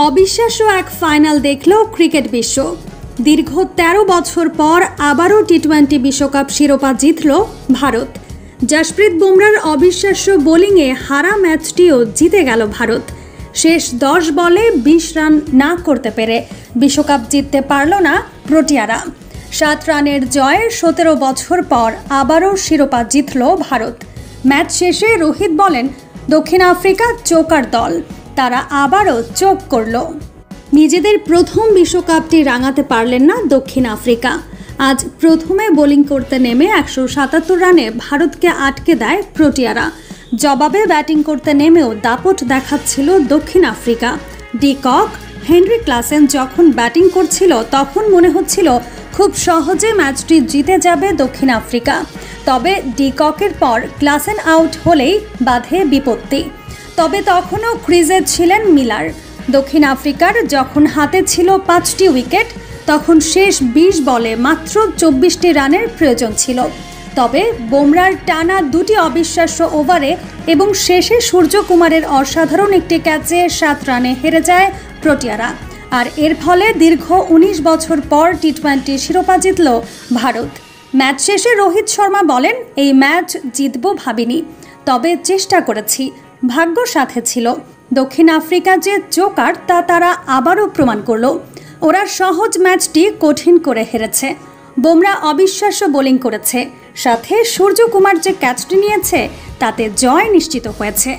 অবিশ্বাস্য এক ফাইনাল দেখল ক্রিকেট বিশ্ব। দীর্ঘ ১৩ বছর পর আবারও টি-20 বিশ্বকাপ শিরোপা জিতল ভারত। জশপ্রীত বুমরার অবিশ্বাস্য বোলিংয়ে হারা ম্যাচটিও জিতে গেল ভারত। শেষ ১০ বলে ২০ রান না করতে পেরে বিশ্বকাপ জিততে পারল না প্রোটিয়ারা। ৭ রানের জয়ে ১৭ বছর পর আবারও শিরোপা জিতল ভারত। ম্যাচ শেষে রোহিত বলেন, দক্ষিণ আফ্রিকা চোকার দল, তারা আবারও চোখ করল। নিজেদের প্রথম বিশ্বকাপটি রাঙাতে পারলেন না দক্ষিণ আফ্রিকা। আজ প্রথমে বোলিং করতে নেমে ১৭৭ রানে ভারতকে আটকে দেয় প্রোটিয়ারা। জবাবে ব্যাটিং করতে নেমেও দাপট দেখাচ্ছিল দক্ষিণ Africa. De Kock, Heinrich Klaasen যখন ব্যাটিং করছিল তখন মনে হচ্ছিল খুব সহজে ম্যাচটি জিতে যাবে দক্ষিণ আফ্রিকা। তবে ডি ককের পর ক্লাসেন আউট হলেই বাধে বিপত্তি। তবে তখনও ক্রিজে ছিলেন মিলার। দক্ষিণ আফ্রিকার যখন হাতে ছিল ৫টি উইকেট, তখন শেষ ২০ বলে মাত্র ২৪টি রানের প্রয়োজন ছিল। তবে বুমরার টানা ২টি অবিশ্বাস্য ওভারে এবং শেষে সূর্যকুমারের অসাধারণ একটি ক্যাচে ৭ রানে হেরে যায় প্রোটিয়ারা। আর এর ফলে দীর্ঘ ১৯ বছর পর টি-20 শিরোপা জিতল ভারত। ম্যাচ শেষে রোহিত শর্মা বলেন, এই ম্যাচ জিতব ভাবিনি, তবে চেষ্টা করেছি, ভাগ্য সাথে ছিল। দক্ষিণ আফ্রিকা যে জোকার তা তারা আবারও প্রমাণ করল। ওরা সহজ ম্যাচটি কঠিন করে হেরেছে। বুমরা অবিশ্বাস্য বোলিং করেছে, সাথে সূর্যকুমার যে ক্যাচটি নিয়েছে তাতে জয় নিশ্চিত হয়েছে।